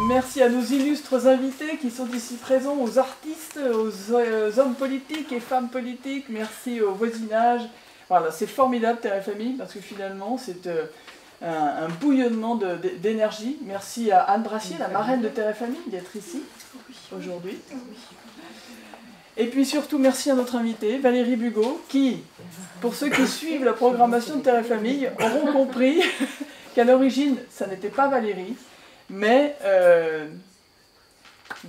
Merci à nos illustres invités qui sont ici présents, aux artistes, aux hommes politiques et femmes politiques. Merci au voisinage. Voilà, c'est formidable Terre et Famille parce que finalement c'est un bouillonnement d'énergie. Merci à Anne Brassier, la marraine de Terre et Famille, d'être ici aujourd'hui. Et puis surtout merci à notre invitée Valérie Bugeaud qui, pour ceux qui suivent la programmation de Terre et Famille, auront compris qu'à l'origine ça n'était pas Valérie, mais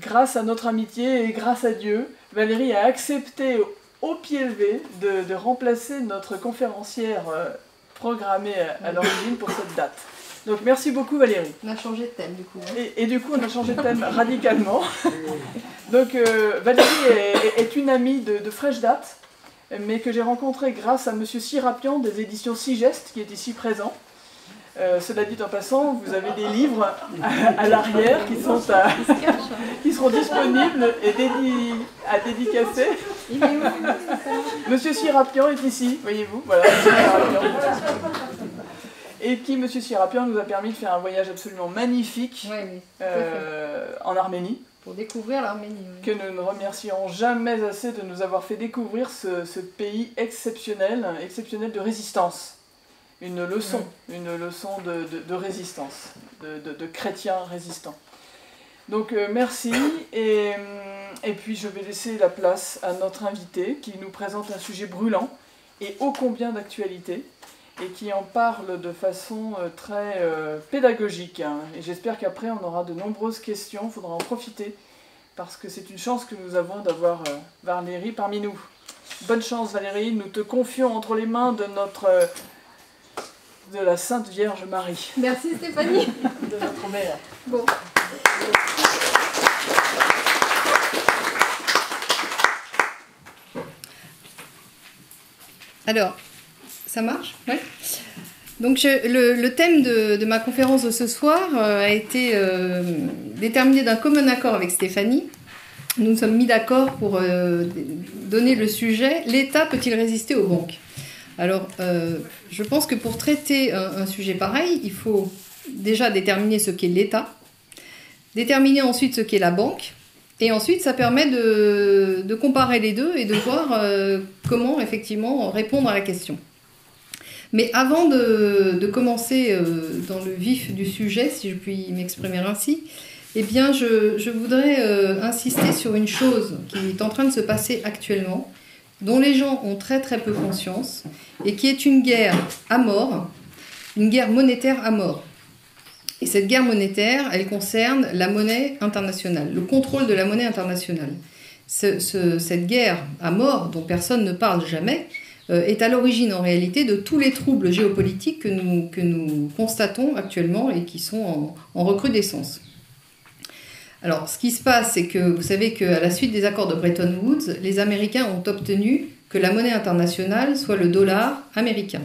grâce à notre amitié et grâce à Dieu, Valérie a accepté au pied levé de remplacer notre conférencière programmée à l'origine pour cette date. Donc merci beaucoup Valérie. On a changé de thème du coup. Et du coup on a changé de thème radicalement. Donc Valérie est une amie de fraîche date, mais que j'ai rencontrée grâce à Monsieur Sirapian des éditions Sigest qui est ici présent. Cela dit en passant, vous avez des livres à l'arrière qui seront disponibles et à dédicacer. Monsieur Sirapian est ici, voyez-vous, voilà. Et qui, Monsieur Sirapian, nous a permis de faire un voyage absolument magnifique en Arménie. Pour découvrir l'Arménie. Oui. Que nous ne remercierons jamais assez de nous avoir fait découvrir ce pays exceptionnel de résistance. Une leçon de résistance, de chrétiens résistants. Donc merci, et puis je vais laisser la place à notre invité qui nous présente un sujet brûlant et ô combien d'actualité, et qui en parle de façon très pédagogique. Hein. Et j'espère qu'après on aura de nombreuses questions, il faudra en profiter, parce que c'est une chance que nous avons d'avoir Valérie parmi nous. Bonne chance Valérie, nous te confions entre les mains de la Sainte Vierge Marie. Merci Stéphanie. De notre mère. Bon. Alors, ça marche? Oui. Donc le thème de ma conférence de ce soir a été déterminé d'un commun accord avec Stéphanie. Nous nous sommes mis d'accord pour donner le sujet « L'État peut-il résister aux banques ?» Alors, je pense que pour traiter un sujet pareil, il faut déjà déterminer ce qu'est l'État, déterminer ensuite ce qu'est la banque, et ensuite ça permet de comparer les deux et de voir comment effectivement répondre à la question. Mais avant de commencer dans le vif du sujet, si je puis m'exprimer ainsi, eh bien je voudrais insister sur une chose qui est en train de se passer actuellement, dont les gens ont très très peu conscience, et qui est une guerre à mort, une guerre monétaire à mort. Et cette guerre monétaire, elle concerne la monnaie internationale, le contrôle de la monnaie internationale. Cette guerre à mort, dont personne ne parle jamais, est à l'origine en réalité de tous les troubles géopolitiques que nous constatons actuellement et qui sont en recrudescence. Alors, ce qui se passe, c'est que vous savez qu'à la suite des accords de Bretton Woods, les Américains ont obtenu que la monnaie internationale soit le dollar américain.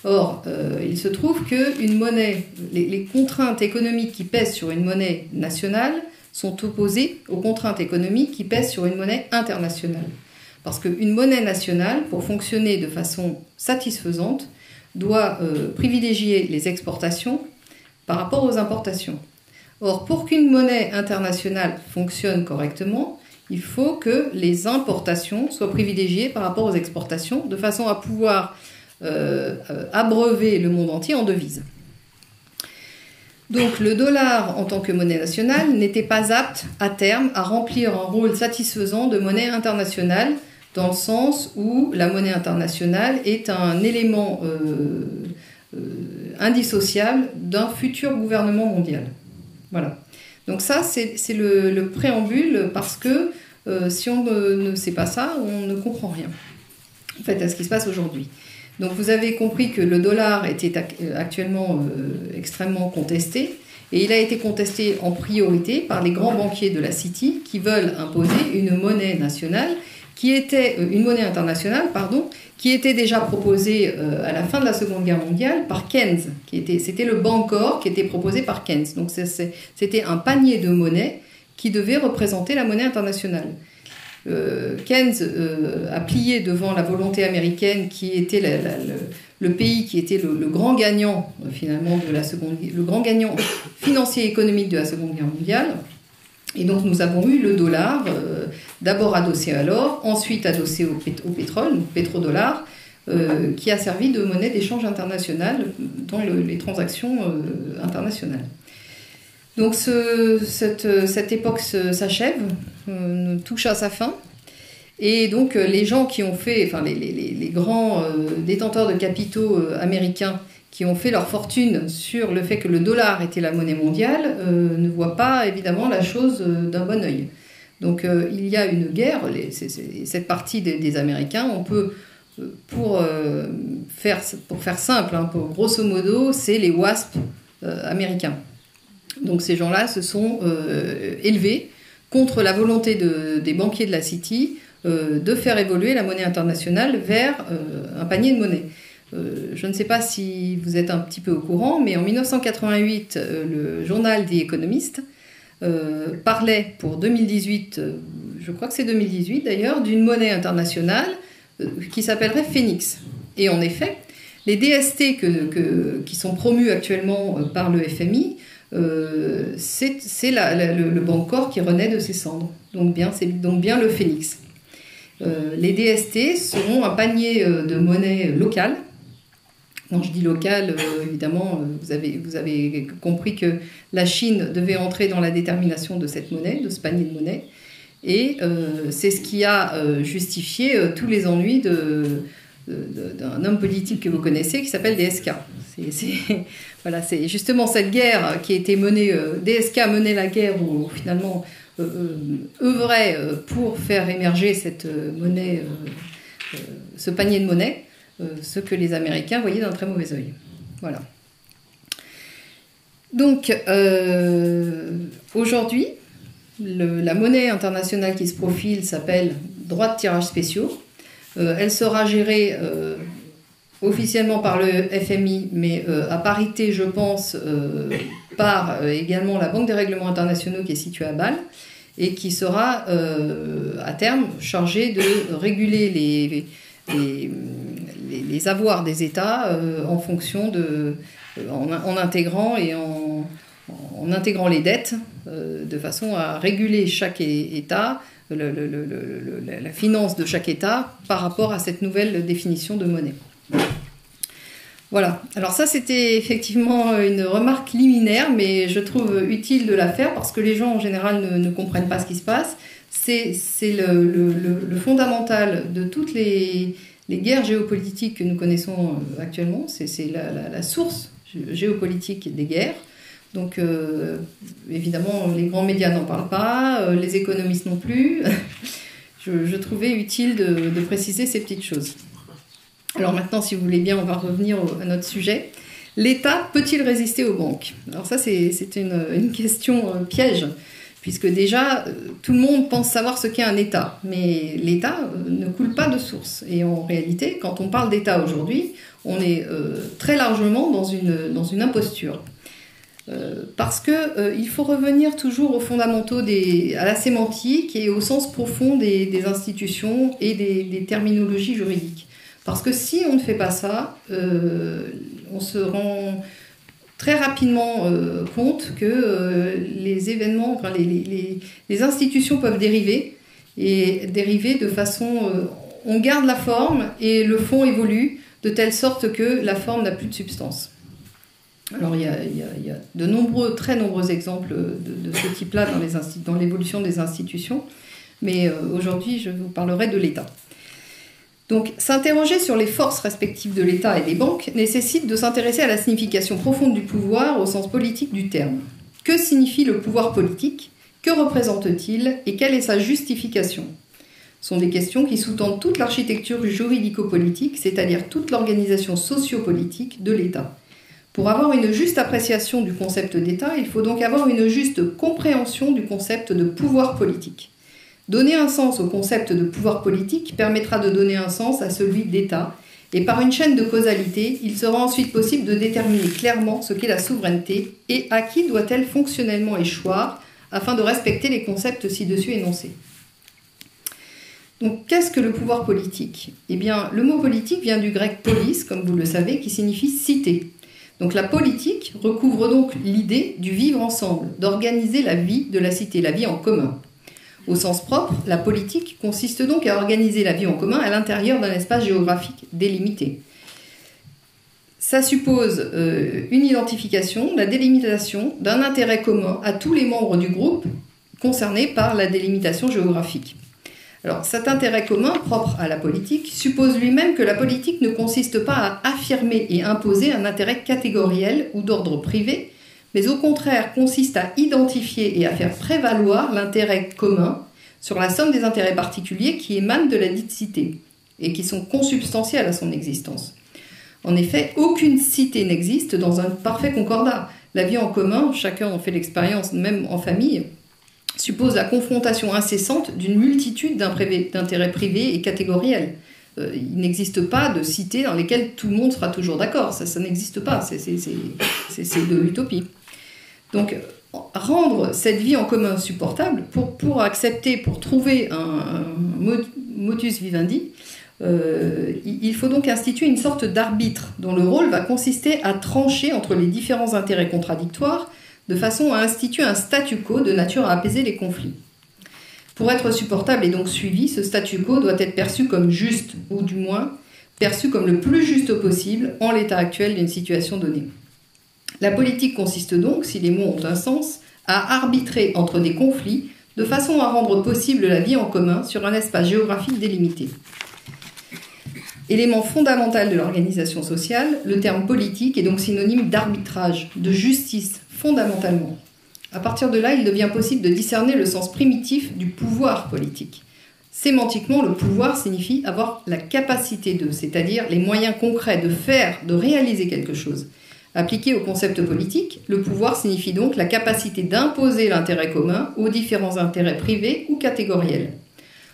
Or, il se trouve que les contraintes économiques qui pèsent sur une monnaie nationale sont opposées aux contraintes économiques qui pèsent sur une monnaie internationale. Parce qu'une monnaie nationale, pour fonctionner de façon satisfaisante, doit privilégier les exportations par rapport aux importations. Or, pour qu'une monnaie internationale fonctionne correctement, il faut que les importations soient privilégiées par rapport aux exportations, de façon à pouvoir abreuver le monde entier en devises. Donc le dollar en tant que monnaie nationale n'était pas apte à terme à remplir un rôle satisfaisant de monnaie internationale, dans le sens où la monnaie internationale est un élément indissociable d'un futur gouvernement mondial. Voilà. Donc ça, c'est le préambule, parce que si on ne sait pas ça, on ne comprend rien, en fait, à ce qui se passe aujourd'hui. Donc vous avez compris que le dollar était actuellement extrêmement contesté, et il a été contesté en priorité par les grands banquiers de la City qui veulent imposer une monnaie nationale, une monnaie internationale, qui était déjà proposée à la fin de la Seconde Guerre mondiale par Keynes. C'était le Bancor qui était proposé par Keynes. Donc c'était un panier de monnaies qui devait représenter la monnaie internationale. Keynes a plié devant la volonté américaine qui était le pays qui était le grand gagnant finalement le grand gagnant financier et économique de la Seconde Guerre mondiale. Et donc nous avons eu le dollar, d'abord adossé à l'or, ensuite adossé au pétrole, donc pétrodollar, qui a servi de monnaie d'échange international dans les transactions internationales. Donc cette époque s'achève, touche à sa fin. Et donc les gens qui ont fait, enfin les grands détenteurs de capitaux américains qui ont fait leur fortune sur le fait que le dollar était la monnaie mondiale ne voient pas évidemment la chose d'un bon œil. Donc il y a une guerre, cette partie des Américains, on peut, pour faire simple, hein, grosso modo, c'est les WASP américains. Donc ces gens-là se sont élevés contre la volonté des banquiers de la City de faire évoluer la monnaie internationale vers un panier de monnaie. Je ne sais pas si vous êtes un petit peu au courant, mais en 1988, le journal The Economist parlait pour 2018, je crois que c'est 2018 d'ailleurs, d'une monnaie internationale qui s'appellerait Phoenix. Et en effet, les DST qui sont promus actuellement par le FMI, c'est le Bancor qui renaît de ses cendres. C'est donc bien le Phoenix. Les DST seront un panier de monnaie locale. Quand je dis local, évidemment, vous avez compris que la Chine devait entrer dans la détermination de cette monnaie, de ce panier de monnaie. Et c'est ce qui a justifié tous les ennuis d'un homme politique que vous connaissez qui s'appelle DSK. Voilà, c'est justement cette guerre qui a été menée. DSK a mené la guerre où finalement œuvrait pour faire émerger cette monnaie, ce panier de monnaie. Ce que les Américains voyaient d'un très mauvais œil. Voilà. Donc, aujourd'hui, la monnaie internationale qui se profile s'appelle droits de tirage spéciaux. Elle sera gérée officiellement par le FMI, mais à parité, je pense, par également la Banque des règlements internationaux qui est située à Bâle et qui sera, à terme, chargée de réguler les avoirs des États en fonction en intégrant les dettes de façon à réguler chaque État, la finance de chaque État par rapport à cette nouvelle définition de monnaie. Voilà, alors ça c'était effectivement une remarque liminaire, mais je trouve utile de la faire parce que les gens en général ne comprennent pas ce qui se passe. C'est le fondamental de toutes les guerres géopolitiques que nous connaissons actuellement, c'est la source géopolitique des guerres. Donc évidemment, les grands médias n'en parlent pas, les économistes non plus. Je trouvais utile de préciser ces petites choses. Alors maintenant, si vous voulez bien, on va revenir à notre sujet. L'État peut-il résister aux banques ? Alors ça, c'est une question piège. Puisque déjà, tout le monde pense savoir ce qu'est un État. Mais l'État ne coule pas de source. Et en réalité, quand on parle d'État aujourd'hui, on est très largement dans une imposture. Parce qu'il faut revenir toujours aux fondamentaux, à la sémantique et au sens profond des institutions et des terminologies juridiques. Parce que si on ne fait pas ça, on se rend très rapidement compte que les événements, enfin les institutions peuvent dériver, et dériver de façon... on garde la forme et le fond évolue de telle sorte que la forme n'a plus de substance. Alors il y a très nombreux exemples de ce type-là dans l'évolution des institutions, mais aujourd'hui je vous parlerai de l'État. Donc, s'interroger sur les forces respectives de l'État et des banques nécessite de s'intéresser à la signification profonde du pouvoir au sens politique du terme. Que signifie le pouvoir politique ? Que représente-t-il ? Et quelle est sa justification ? Ce sont des questions qui sous-tendent toute l'architecture juridico-politique, c'est-à-dire toute l'organisation socio-politique de l'État. Pour avoir une juste appréciation du concept d'État, il faut donc avoir une juste compréhension du concept de pouvoir politique. Donner un sens au concept de pouvoir politique permettra de donner un sens à celui d'État, et par une chaîne de causalité, il sera ensuite possible de déterminer clairement ce qu'est la souveraineté et à qui doit-elle fonctionnellement échoir afin de respecter les concepts ci-dessus énoncés. Donc, qu'est-ce que le pouvoir politique? Eh bien, le mot politique vient du grec polis, comme vous le savez, qui signifie cité. Donc, la politique recouvre donc l'idée du vivre ensemble, d'organiser la vie de la cité, la vie en commun. Au sens propre, la politique consiste donc à organiser la vie en commun à l'intérieur d'un espace géographique délimité. Ça suppose une identification, la délimitation d'un intérêt commun à tous les membres du groupe concernés par la délimitation géographique. Alors, cet intérêt commun propre à la politique suppose lui-même que la politique ne consiste pas à affirmer et imposer un intérêt catégoriel ou d'ordre privé, mais au contraire consiste à identifier et à faire prévaloir l'intérêt commun sur la somme des intérêts particuliers qui émanent de la dite cité et qui sont consubstantiels à son existence. En effet, aucune cité n'existe dans un parfait concordat. La vie en commun, chacun en fait l'expérience, même en famille, suppose la confrontation incessante d'une multitude d'intérêts privés et catégoriels. Il n'existe pas de cités dans lesquelles tout le monde sera toujours d'accord. Ça n'existe pas. C'est de l'utopie. Donc, rendre cette vie en commun supportable, pour accepter, pour trouver un modus vivendi, il faut donc instituer une sorte d'arbitre dont le rôle va consister à trancher entre les différents intérêts contradictoires de façon à instituer un statu quo de nature à apaiser les conflits. Pour être supportable et donc suivi, ce statu quo doit être perçu comme juste, ou du moins perçu comme le plus juste possible en l'état actuel d'une situation donnée. La politique consiste donc, si les mots ont un sens, à arbitrer entre des conflits de façon à rendre possible la vie en commun sur un espace géographique délimité. Élément fondamental de l'organisation sociale, le terme politique est donc synonyme d'arbitrage, de justice, fondamentalement. À partir de là, il devient possible de discerner le sens primitif du pouvoir politique. Sémantiquement, le pouvoir signifie avoir la capacité de, c'est-à-dire les moyens concrets de faire, de réaliser quelque chose. Appliqué au concept politique, le pouvoir signifie donc la capacité d'imposer l'intérêt commun aux différents intérêts privés ou catégoriels.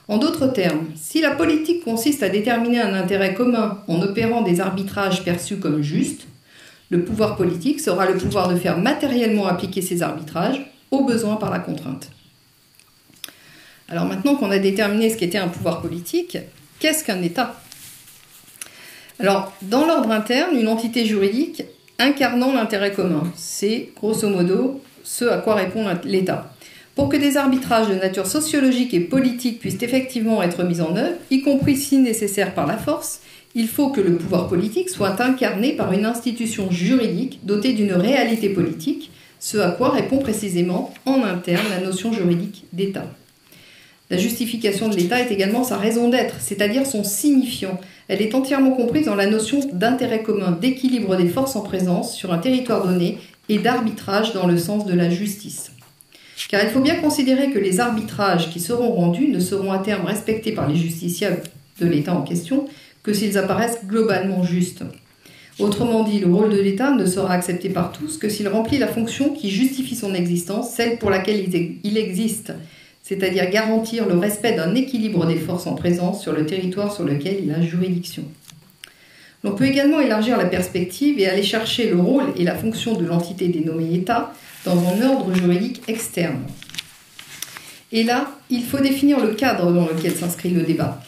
En d'autres termes, si la politique consiste à déterminer un intérêt commun en opérant des arbitrages perçus comme justes, le pouvoir politique sera le pouvoir de faire matériellement appliquer ces arbitrages, au besoin par la contrainte. Alors maintenant qu'on a déterminé ce qu'était un pouvoir politique, qu'est-ce qu'un État? Alors, dans l'ordre interne, une entité juridique incarnant l'intérêt commun, c'est grosso modo ce à quoi répond l'État. Pour que des arbitrages de nature sociologique et politique puissent effectivement être mis en œuvre, y compris si nécessaire par la force, il faut que le pouvoir politique soit incarné par une institution juridique dotée d'une réalité politique, ce à quoi répond précisément en interne la notion juridique d'État. La justification de l'État est également sa raison d'être, c'est-à-dire son signifiant. Elle est entièrement comprise dans la notion d'intérêt commun, d'équilibre des forces en présence sur un territoire donné et d'arbitrage dans le sens de la justice. Car il faut bien considérer que les arbitrages qui seront rendus ne seront à terme respectés par les justiciables de l'État en question que s'ils apparaissent globalement justes. Autrement dit, le rôle de l'État ne sera accepté par tous que s'il remplit la fonction qui justifie son existence, celle pour laquelle il existe, c'est-à-dire garantir le respect d'un équilibre des forces en présence sur le territoire sur lequel il a juridiction. On peut également élargir la perspective et aller chercher le rôle et la fonction de l'entité dénommée État dans un ordre juridique externe. Et là, il faut définir le cadre dans lequel s'inscrit le débat.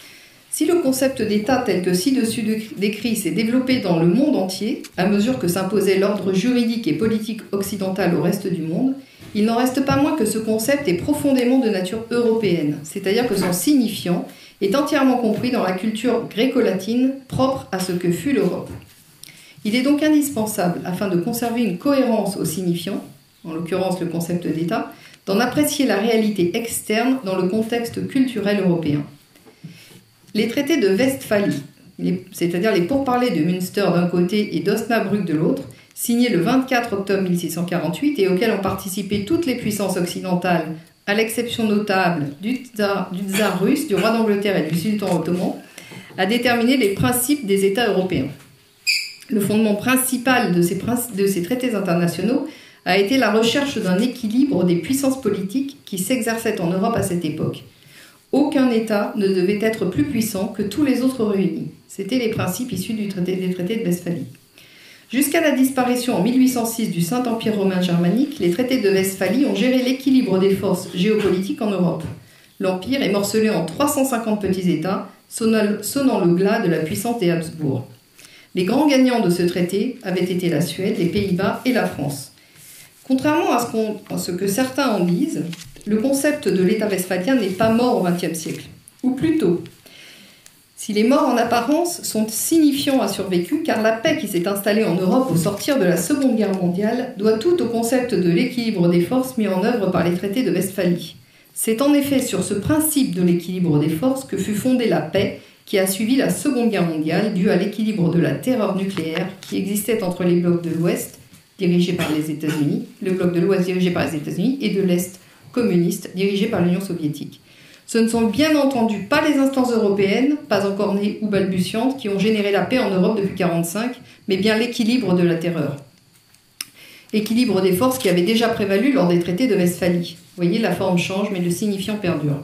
Si le concept d'État tel que ci-dessus décrit s'est développé dans le monde entier, à mesure que s'imposait l'ordre juridique et politique occidental au reste du monde, il n'en reste pas moins que ce concept est profondément de nature européenne, c'est-à-dire que son signifiant est entièrement compris dans la culture gréco-latine propre à ce que fut l'Europe. Il est donc indispensable, afin de conserver une cohérence au signifiant, en l'occurrence le concept d'État, d'en apprécier la réalité externe dans le contexte culturel européen. Les traités de Westphalie, c'est-à-dire les pourparlers de Münster d'un côté et d'Osnabrück de l'autre, signés le 24 octobre 1648 et auxquels ont participé toutes les puissances occidentales, à l'exception notable du tsar russe, du roi d'Angleterre et du sultan ottoman, a déterminé les principes des États européens. Le fondement principal de ces traités internationaux a été la recherche d'un équilibre des puissances politiques qui s'exerçaient en Europe à cette époque. Aucun État ne devait être plus puissant que tous les autres réunis. C'étaient les principes issus des traités de Westphalie. Jusqu'à la disparition en 1806 du Saint-Empire romain germanique, les traités de Westphalie ont géré l'équilibre des forces géopolitiques en Europe. L'Empire est morcelé en 350 petits États, sonnant le glas de la puissance des Habsbourg. Les grands gagnants de ce traité avaient été la Suède, les Pays-Bas et la France. Contrairement à ce que certains en disent, le concept de l'État westphalien n'est pas mort au XXe siècle. Ou plutôt, si les morts en apparence sont signifiants à survécu, car la paix qui s'est installée en Europe au sortir de la Seconde Guerre mondiale doit tout au concept de l'équilibre des forces mis en œuvre par les traités de Westphalie. C'est en effet sur ce principe de l'équilibre des forces que fut fondée la paix qui a suivi la Seconde Guerre mondiale, due à l'équilibre de la terreur nucléaire qui existait entre les blocs de l'Ouest, dirigés par les États-Unis, le bloc de l'Ouest dirigé par les États-Unis, et de l'Est communiste, dirigé par l'Union soviétique. Ce ne sont bien entendu pas les instances européennes, pas encore nées ou balbutiantes, qui ont généré la paix en Europe depuis 1945, mais bien l'équilibre de la terreur. Équilibre des forces qui avait déjà prévalu lors des traités de Westphalie. Vous voyez, la forme change, mais le signifiant perdure.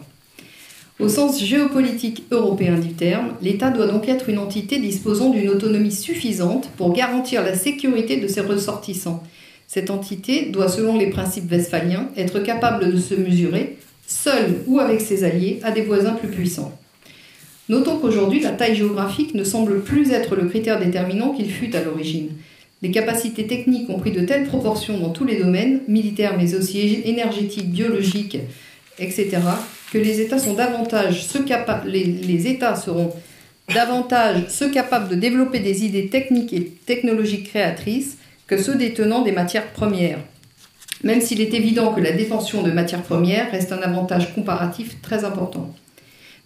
Au sens géopolitique européen du terme, l'État doit donc être une entité disposant d'une autonomie suffisante pour garantir la sécurité de ses ressortissants. Cette entité doit, selon les principes westphaliens, être capable de se mesurer, seule ou avec ses alliés, à des voisins plus puissants. Notons qu'aujourd'hui, la taille géographique ne semble plus être le critère déterminant qu'il fut à l'origine. Les capacités techniques ont pris de telles proportions dans tous les domaines, militaires mais aussi énergétiques, biologiques, etc., que les États seront davantage ceux capables de développer des idées techniques et technologiques créatrices que ceux détenant des matières premières. Même s'il est évident que la détention de matières premières reste un avantage comparatif très important.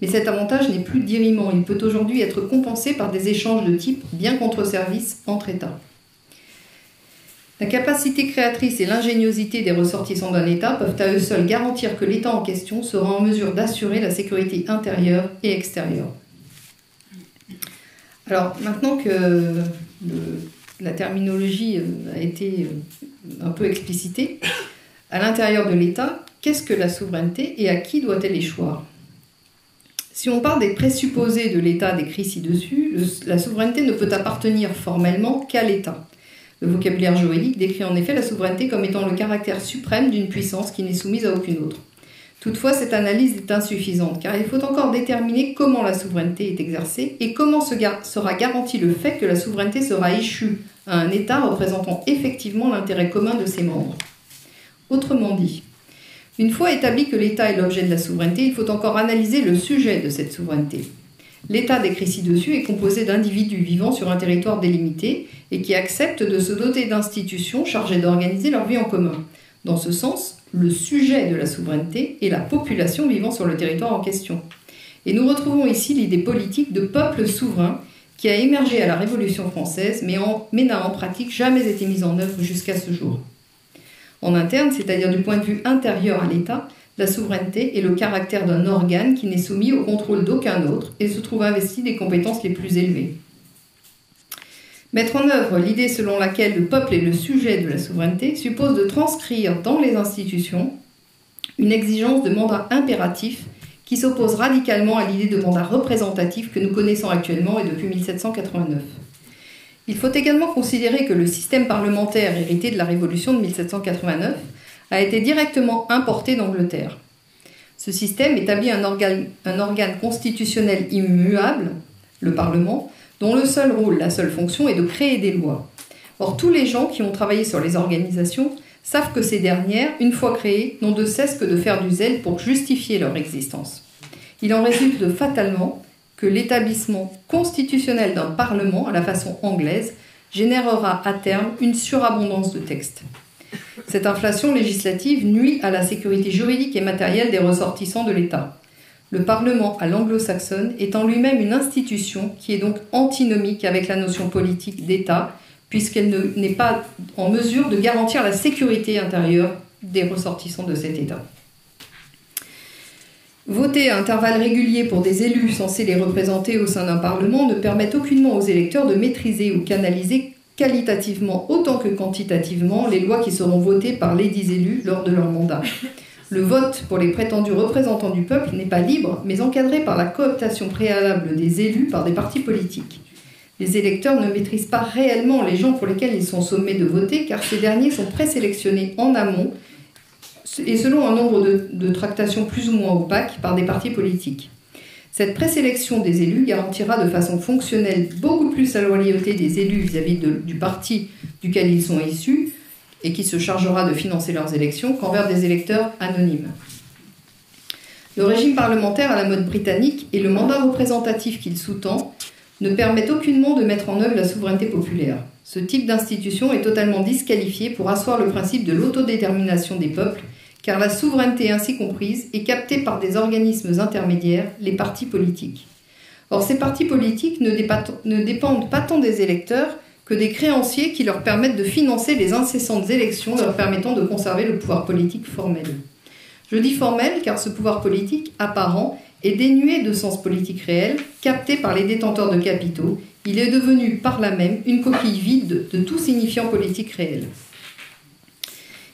Mais cet avantage n'est plus dirimant, il peut aujourd'hui être compensé par des échanges de type bien contre service entre États. La capacité créatrice et l'ingéniosité des ressortissants d'un État peuvent à eux seuls garantir que l'État en question sera en mesure d'assurer la sécurité intérieure et extérieure. Alors, maintenant que la terminologie a été un peu explicitée, à l'intérieur de l'État, qu'est-ce que la souveraineté et à qui doit-elle échoir ? Si on part des présupposés de l'État décrits ci-dessus, la souveraineté ne peut appartenir formellement qu'à l'État. Le vocabulaire juridique décrit en effet la souveraineté comme étant le caractère suprême d'une puissance qui n'est soumise à aucune autre. Toutefois, cette analyse est insuffisante, car il faut encore déterminer comment la souveraineté est exercée et comment sera garanti le fait que la souveraineté sera échue à un État représentant effectivement l'intérêt commun de ses membres. Autrement dit, une fois établi que l'État est l'objet de la souveraineté, il faut encore analyser le sujet de cette souveraineté. L'État décrit ci-dessus est composé d'individus vivant sur un territoire délimité et qui acceptent de se doter d'institutions chargées d'organiser leur vie en commun. Dans ce sens, le sujet de la souveraineté est la population vivant sur le territoire en question. Et nous retrouvons ici l'idée politique de peuple souverain qui a émergé à la Révolution française mais n'a en pratique jamais été mise en œuvre jusqu'à ce jour. En interne, c'est-à-dire du point de vue intérieur à l'État, la souveraineté est le caractère d'un organe qui n'est soumis au contrôle d'aucun autre et se trouve investi des compétences les plus élevées. Mettre en œuvre l'idée selon laquelle le peuple est le sujet de la souveraineté suppose de transcrire dans les institutions une exigence de mandat impératif qui s'oppose radicalement à l'idée de mandat représentatif que nous connaissons actuellement et depuis 1789. Il faut également considérer que le système parlementaire hérité de la Révolution de 1789 a été directement importé d'Angleterre. Ce système établit un organe constitutionnel immuable, le Parlement, dont le seul rôle, la seule fonction est de créer des lois. Or, tous les gens qui ont travaillé sur les organisations savent que ces dernières, une fois créées, n'ont de cesse que de faire du zèle pour justifier leur existence. Il en résulte fatalement que l'établissement constitutionnel d'un Parlement, à la façon anglaise, générera à terme une surabondance de textes. Cette inflation législative nuit à la sécurité juridique et matérielle des ressortissants de l'État. Le Parlement à l'anglo-saxonne est en lui-même une institution qui est donc antinomique avec la notion politique d'État, puisqu'elle n'est pas en mesure de garantir la sécurité intérieure des ressortissants de cet État. Voter à intervalles réguliers pour des élus censés les représenter au sein d'un Parlement ne permet aucunement aux électeurs de maîtriser ou canaliser qualitativement autant que quantitativement les lois qui seront votées par lesdits élus lors de leur mandat. Le vote pour les prétendus représentants du peuple n'est pas libre, mais encadré par la cooptation préalable des élus par des partis politiques. Les électeurs ne maîtrisent pas réellement les gens pour lesquels ils sont sommés de voter, car ces derniers sont présélectionnés en amont et selon un nombre de tractations plus ou moins opaques par des partis politiques. Cette présélection des élus garantira de façon fonctionnelle beaucoup plus la loyauté des élus vis-à-vis du parti duquel ils sont issus et qui se chargera de financer leurs élections qu'envers des électeurs anonymes. Le régime parlementaire à la mode britannique et le mandat représentatif qu'il sous-tend ne permettent aucunement de mettre en œuvre la souveraineté populaire. Ce type d'institution est totalement disqualifié pour asseoir le principe de l'autodétermination des peuples, car la souveraineté ainsi comprise est captée par des organismes intermédiaires, les partis politiques. Or, ces partis politiques ne dépendent pas tant des électeurs que des créanciers qui leur permettent de financer les incessantes élections leur permettant de conserver le pouvoir politique formel. Je dis formel car ce pouvoir politique apparent est dénué de sens politique réel, capté par les détenteurs de capitaux. Il est devenu par là même une coquille vide de tout signifiant politique réel.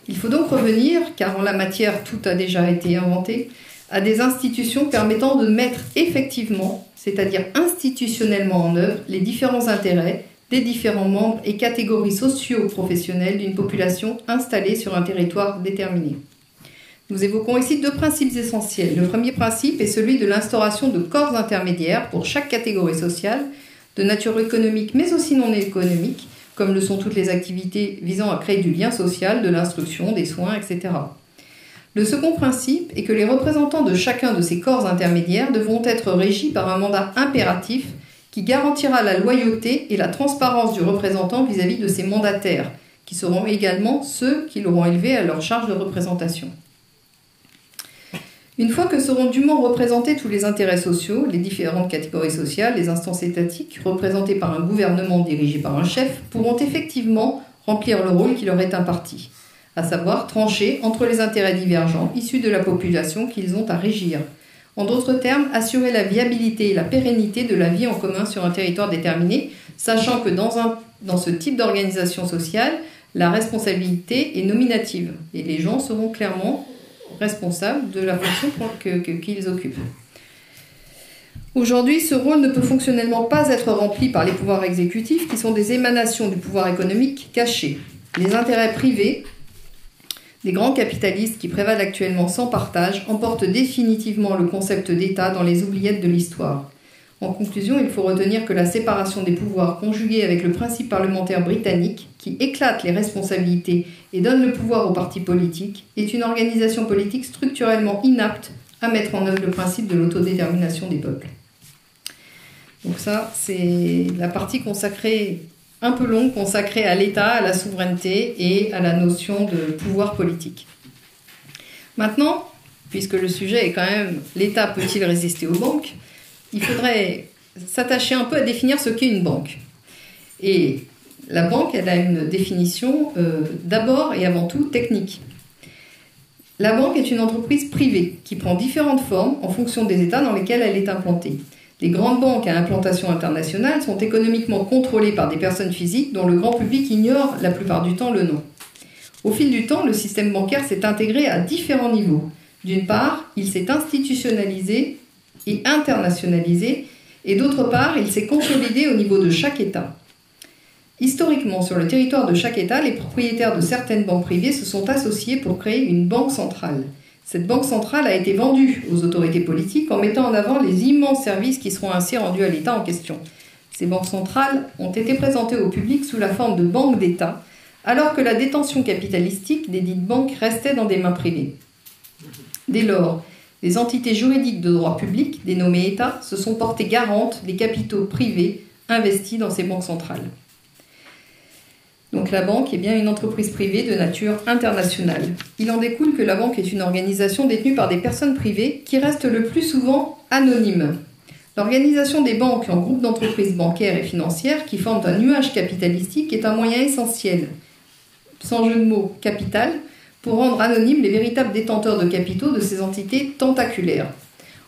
Il faut donc revenir, car en la matière tout a déjà été inventé, à des institutions permettant de mettre effectivement, c'est-à-dire institutionnellement en œuvre, les différents intérêts des différents membres et catégories socio-professionnelles d'une population installée sur un territoire déterminé. Nous évoquons ici deux principes essentiels. Le premier principe est celui de l'instauration de corps intermédiaires pour chaque catégorie sociale, de nature économique mais aussi non économique, comme le sont toutes les activités visant à créer du lien social, de l'instruction, des soins, etc. Le second principe est que les représentants de chacun de ces corps intermédiaires devront être régis par un mandat impératif qui garantira la loyauté et la transparence du représentant vis-à-vis de ses mandataires, qui seront également ceux qui l'auront élevé à leur charge de représentation. Une fois que seront dûment représentés tous les intérêts sociaux, les différentes catégories sociales, les instances étatiques, représentées par un gouvernement dirigé par un chef, pourront effectivement remplir le rôle qui leur est imparti, à savoir trancher entre les intérêts divergents issus de la population qu'ils ont à régir. En d'autres termes, assurer la viabilité et la pérennité de la vie en commun sur un territoire déterminé, sachant que dans ce type d'organisation sociale, la responsabilité est nominative et les gens seront clairement responsables de la fonction qu'ils occupent. Aujourd'hui, ce rôle ne peut fonctionnellement pas être rempli par les pouvoirs exécutifs qui sont des émanations du pouvoir économique caché. Les intérêts privés des grands capitalistes qui prévalent actuellement sans partage emportent définitivement le concept d'État dans les oubliettes de l'histoire. En conclusion, il faut retenir que la séparation des pouvoirs conjuguée avec le principe parlementaire britannique, qui éclate les responsabilités et donne le pouvoir aux partis politiques, est une organisation politique structurellement inapte à mettre en œuvre le principe de l'autodétermination des peuples. Donc ça, c'est la partie consacrée, un peu longue, consacrée à l'État, à la souveraineté et à la notion de pouvoir politique. Maintenant, puisque le sujet est quand même « l'État peut-il résister aux banques ?», il faudrait s'attacher un peu à définir ce qu'est une banque. Et la banque, elle a une définition d'abord et avant tout technique. La banque est une entreprise privée qui prend différentes formes en fonction des États dans lesquels elle est implantée. Les grandes banques à implantation internationale sont économiquement contrôlées par des personnes physiques dont le grand public ignore la plupart du temps le nom. Au fil du temps, le système bancaire s'est intégré à différents niveaux. D'une part, il s'est institutionnalisé et internationalisé, et d'autre part, il s'est consolidé au niveau de chaque État. Historiquement, sur le territoire de chaque État, les propriétaires de certaines banques privées se sont associés pour créer une banque centrale. Cette banque centrale a été vendue aux autorités politiques en mettant en avant les immenses services qui seront ainsi rendus à l'État en question. Ces banques centrales ont été présentées au public sous la forme de banques d'État, alors que la détention capitalistique des dites banques restait dans des mains privées. Dès lors, les entités juridiques de droit public, dénommées États, se sont portées garantes des capitaux privés investis dans ces banques centrales. Donc la banque est bien une entreprise privée de nature internationale. Il en découle que la banque est une organisation détenue par des personnes privées qui restent le plus souvent anonymes. L'organisation des banques en groupes d'entreprises bancaires et financières qui forment un nuage capitalistique est un moyen essentiel, sans jeu de mots, capital, pour rendre anonymes les véritables détenteurs de capitaux de ces entités tentaculaires.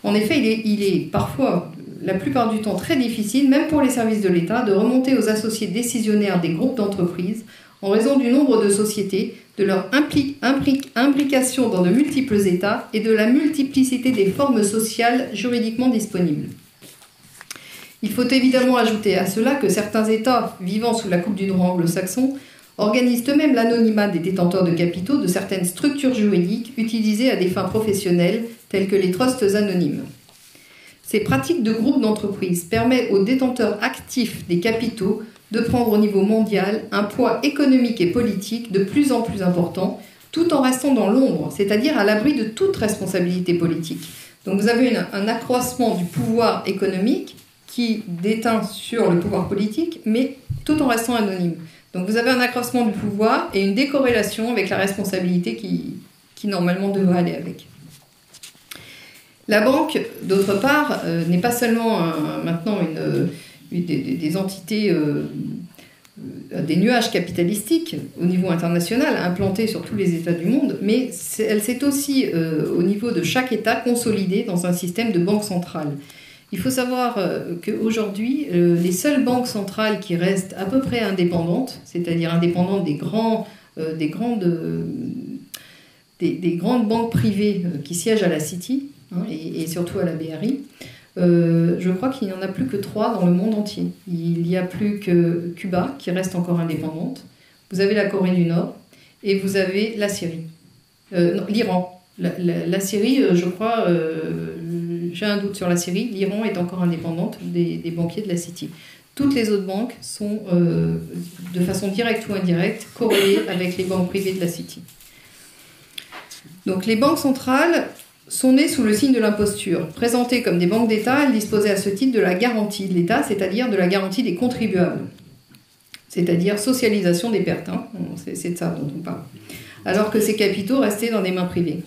En effet, il est parfois, la plupart du temps, très difficile, même pour les services de l'État, de remonter aux associés décisionnaires des groupes d'entreprises en raison du nombre de sociétés, de leur imbrication dans de multiples États et de la multiplicité des formes sociales juridiquement disponibles. Il faut évidemment ajouter à cela que certains États vivant sous la coupe du droit anglo-saxon organisent eux-mêmes l'anonymat des détenteurs de capitaux de certaines structures juridiques utilisées à des fins professionnelles, telles que les trusts anonymes. Ces pratiques de groupes d'entreprises permettent aux détenteurs actifs des capitaux de prendre au niveau mondial un poids économique et politique de plus en plus important, tout en restant dans l'ombre, c'est-à-dire à l'abri de toute responsabilité politique. Donc vous avez un accroissement du pouvoir économique qui déteint sur le pouvoir politique, mais tout en restant anonyme. Donc vous avez un accroissement du pouvoir et une décorrélation avec la responsabilité qui normalement devrait aller avec. La banque, d'autre part, n'est pas seulement maintenant des entités, des nuages capitalistiques au niveau international, implantées sur tous les États du monde, mais elle s'est aussi, au niveau de chaque État, consolidée dans un système de banque centrale. Il faut savoir qu'aujourd'hui, les seules banques centrales qui restent à peu près indépendantes, c'est-à-dire indépendantes des grandes banques privées qui siègent à la City, et surtout à la BRI, je crois qu'il n'y en a plus que 3 dans le monde entier. Il n'y a plus que Cuba qui reste encore indépendante, vous avez la Corée du Nord et vous avez la Syrie. Non, l'Iran. La Syrie, je crois, j'ai un doute sur la Syrie, l'Iran est encore indépendante des banquiers de la City. Toutes les autres banques sont, de façon directe ou indirecte, corrélées avec les banques privées de la City. Donc les banques centrales sont nées sous le signe de l'imposture. Présentées comme des banques d'État, elles disposaient à ce titre de la garantie de l'État, c'est-à-dire de la garantie des contribuables, c'est-à-dire socialisation des pertes. C'est de ça dont on parle. Alors que ces capitaux restaient dans des mains privées.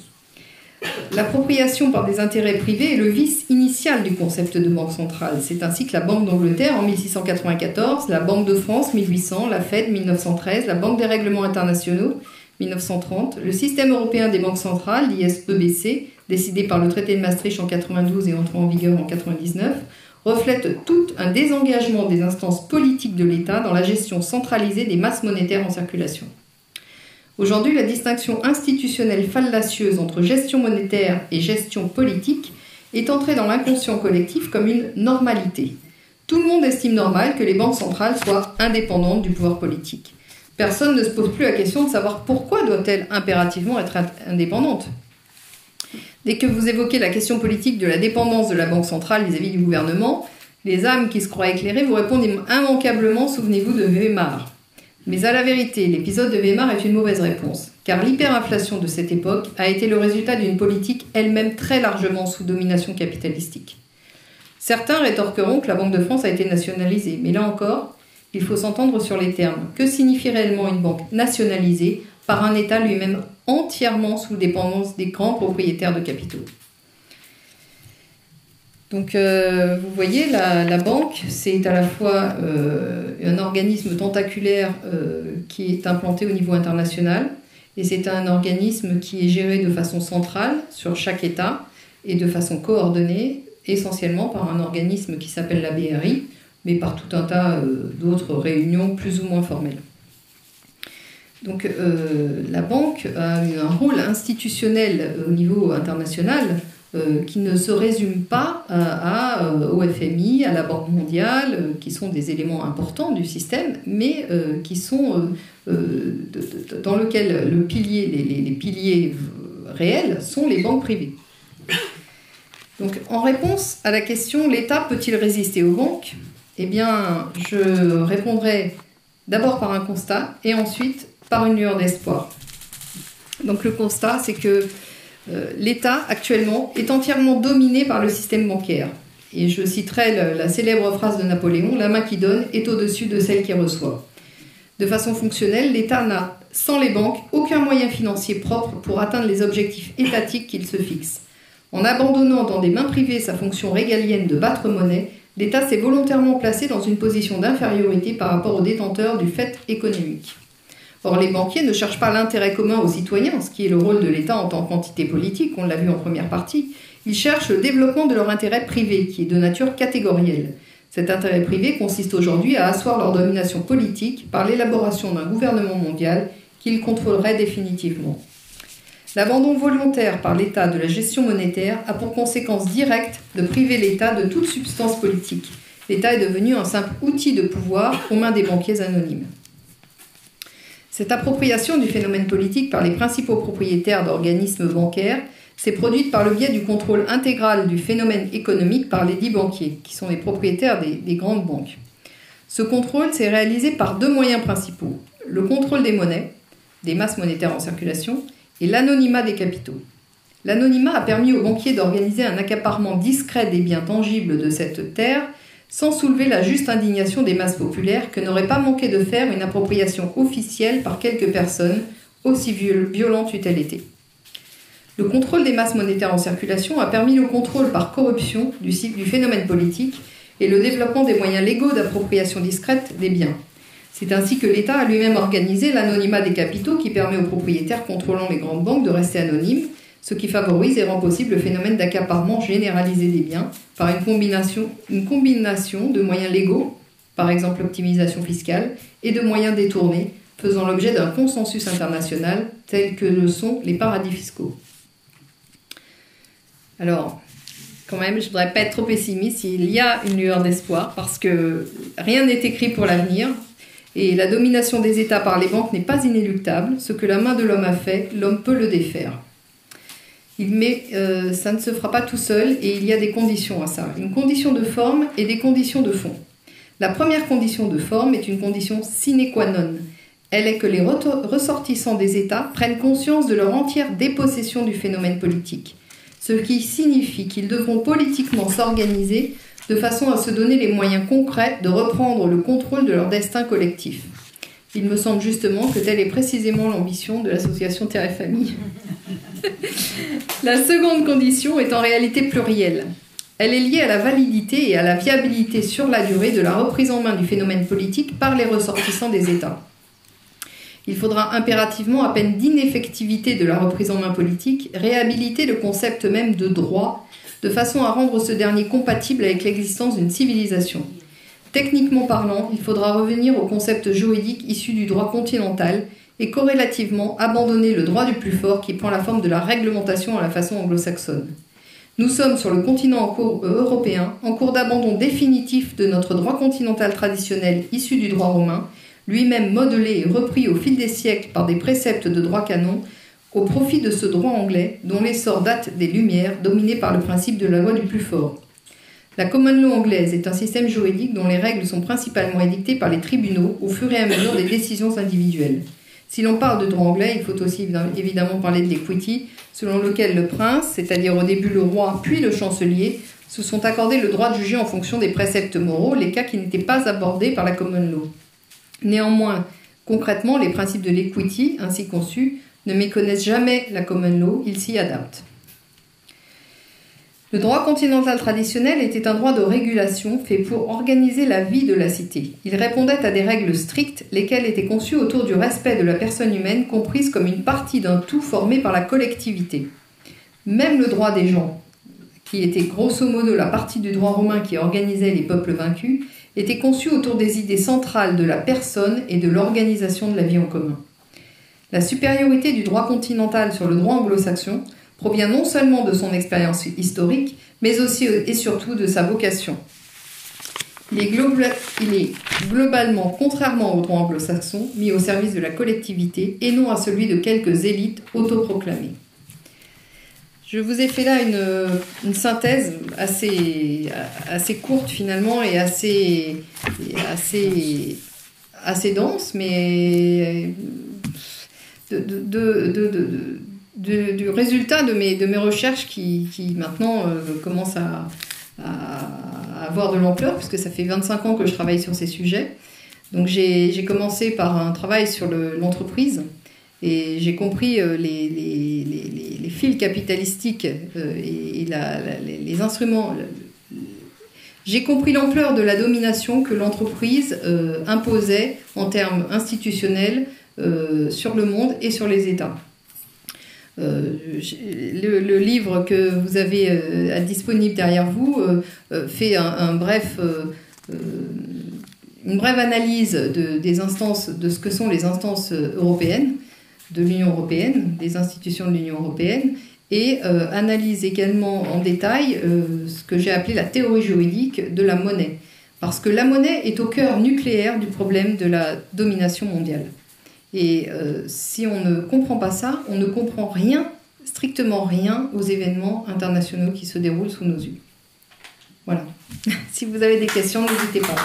L'appropriation par des intérêts privés est le vice initial du concept de banque centrale. C'est ainsi que la Banque d'Angleterre en 1694, la Banque de France 1800, la Fed 1913, la Banque des règlements internationaux 1930, le système européen des banques centrales, l'ISEBC, décidé par le traité de Maastricht en 92 et entré en vigueur en 99, reflète tout un désengagement des instances politiques de l'État dans la gestion centralisée des masses monétaires en circulation. Aujourd'hui, la distinction institutionnelle fallacieuse entre gestion monétaire et gestion politique est entrée dans l'inconscient collectif comme une normalité. Tout le monde estime normal que les banques centrales soient indépendantes du pouvoir politique. Personne ne se pose plus la question de savoir pourquoi doit-elle impérativement être indépendante. Dès que vous évoquez la question politique de la dépendance de la Banque centrale vis-à-vis du gouvernement, les âmes qui se croient éclairées vous répondent immanquablement « souvenez-vous de Weimar ». Mais à la vérité, l'épisode de Weimar est une mauvaise réponse, car l'hyperinflation de cette époque a été le résultat d'une politique elle-même très largement sous domination capitalistique. Certains rétorqueront que la Banque de France a été nationalisée, mais là encore, il faut s'entendre sur les termes. Que signifie réellement une banque nationalisée par un État lui-même entièrement sous dépendance des grands propriétaires de capitaux? Donc, vous voyez, la banque, c'est à la fois un organisme tentaculaire qui est implanté au niveau international, et c'est un organisme qui est géré de façon centrale sur chaque État et de façon coordonnée, essentiellement par un organisme qui s'appelle la BRI, mais par tout un tas d'autres réunions plus ou moins formelles. Donc, la banque a un rôle institutionnel au niveau international qui ne se résume pas au FMI, à la Banque mondiale, qui sont des éléments importants du système, mais qui sont dans lequel les piliers réels sont les banques privées. Donc, en réponse à la question « l'État peut-il résister aux banques ?» Eh bien, je répondrai d'abord par un constat et ensuite par une lueur d'espoir. Donc, le constat, c'est que l'État, actuellement, est entièrement dominé par le système bancaire. Et je citerai la célèbre phrase de Napoléon, « La main qui donne est au-dessus de celle qui reçoit ». De façon fonctionnelle, l'État n'a, sans les banques, aucun moyen financier propre pour atteindre les objectifs étatiques qu'il se fixe. En abandonnant dans des mains privées sa fonction régalienne de battre monnaie, l'État s'est volontairement placé dans une position d'infériorité par rapport aux détenteurs du fait économique. Or, les banquiers ne cherchent pas l'intérêt commun aux citoyens, ce qui est le rôle de l'État en tant qu'entité politique, on l'a vu en première partie. Ils cherchent le développement de leur intérêt privé, qui est de nature catégorielle. Cet intérêt privé consiste aujourd'hui à asseoir leur domination politique par l'élaboration d'un gouvernement mondial qu'ils contrôleraient définitivement. L'abandon volontaire par l'État de la gestion monétaire a pour conséquence directe de priver l'État de toute substance politique. L'État est devenu un simple outil de pouvoir aux mains des banquiers anonymes. Cette appropriation du phénomène politique par les principaux propriétaires d'organismes bancaires s'est produite par le biais du contrôle intégral du phénomène économique par les dits banquiers, qui sont les propriétaires des grandes banques. Ce contrôle s'est réalisé par deux moyens principaux, le contrôle des monnaies, des masses monétaires en circulation, et l'anonymat des capitaux. L'anonymat a permis aux banquiers d'organiser un accaparement discret des biens tangibles de cette terre sans soulever la juste indignation des masses populaires que n'aurait pas manqué de faire une appropriation officielle par quelques personnes, aussi violente eût-elle été. Le contrôle des masses monétaires en circulation a permis le contrôle par corruption du phénomène politique et le développement des moyens légaux d'appropriation discrète des biens. C'est ainsi que l'État a lui-même organisé l'anonymat des capitaux qui permet aux propriétaires contrôlant les grandes banques de rester anonymes, ce qui favorise et rend possible le phénomène d'accaparement généralisé des biens par une combinaison de moyens légaux, par exemple l'optimisation fiscale, et de moyens détournés, faisant l'objet d'un consensus international tel que le sont les paradis fiscaux. Alors, quand même, je ne voudrais pas être trop pessimiste, il y a une lueur d'espoir parce que rien n'est écrit pour l'avenir et la domination des États par les banques n'est pas inéluctable. Ce que la main de l'homme a fait, l'homme peut le défaire. Mais ça ne se fera pas tout seul et il y a des conditions à ça. Une condition de forme et des conditions de fond. La première condition de forme est une condition sine qua non. Elle est que les ressortissants des États prennent conscience de leur entière dépossession du phénomène politique. Ce qui signifie qu'ils devront politiquement s'organiser de façon à se donner les moyens concrets de reprendre le contrôle de leur destin collectif. Il me semble justement que telle est précisément l'ambition de l'association Terre et Famille. La seconde condition est en réalité plurielle. Elle est liée à la validité et à la viabilité sur la durée de la reprise en main du phénomène politique par les ressortissants des États. Il faudra impérativement, à peine d'ineffectivité de la reprise en main politique, réhabiliter le concept même de droit, de façon à rendre ce dernier compatible avec l'existence d'une civilisation. Techniquement parlant, il faudra revenir au concept juridique issu du droit continental et corrélativement abandonner le droit du plus fort qui prend la forme de la réglementation à la façon anglo-saxonne. Nous sommes sur le continent européen en cours d'abandon définitif de notre droit continental traditionnel issu du droit romain, lui-même modelé et repris au fil des siècles par des préceptes de droit canon, au profit de ce droit anglais dont l'essor date des Lumières, dominé par le principe de la loi du plus fort. La common law anglaise est un système juridique dont les règles sont principalement édictées par les tribunaux au fur et à mesure des décisions individuelles. Si l'on parle de droit anglais, il faut aussi évidemment parler de l'equity, selon lequel le prince, c'est-à-dire au début le roi puis le chancelier, se sont accordés le droit de juger en fonction des préceptes moraux les cas qui n'étaient pas abordés par la common law. Néanmoins, concrètement, les principes de l'equity, ainsi conçus, ne méconnaissent jamais la common law, ils s'y adaptent. Le droit continental traditionnel était un droit de régulation fait pour organiser la vie de la cité. Il répondait à des règles strictes, lesquelles étaient conçues autour du respect de la personne humaine comprise comme une partie d'un tout formé par la collectivité. Même le droit des gens, qui était grosso modo la partie du droit romain qui organisait les peuples vaincus, était conçu autour des idées centrales de la personne et de l'organisation de la vie en commun. La supériorité du droit continental sur le droit anglo-saxon provient non seulement de son expérience historique, mais aussi et surtout de sa vocation. Il est globalement, contrairement au droit anglo-saxon, mis au service de la collectivité et non à celui de quelques élites autoproclamées. Je vous ai fait là une synthèse assez courte finalement et assez dense, mais du résultat de mes recherches qui maintenant commencent à avoir de l'ampleur, puisque ça fait 25 ans que je travaille sur ces sujets. Donc j'ai commencé par un travail sur l'entreprise et j'ai compris les fils capitalistiques et les instruments. J'ai compris l'ampleur de la domination que l'entreprise imposait en termes institutionnels sur le monde et sur les États. Le livre que vous avez disponible derrière vous fait une brève analyse des instances, de ce que sont les instances européennes, de l'Union européenne, des institutions de l'Union européenne, et analyse également en détail ce que j'ai appelé la théorie juridique de la monnaie. Parce que la monnaie est au cœur nucléaire du problème de la domination mondiale. Et si on ne comprend pas ça, on ne comprend rien, strictement rien, aux événements internationaux qui se déroulent sous nos yeux. Voilà. Si vous avez des questions, n'hésitez pas.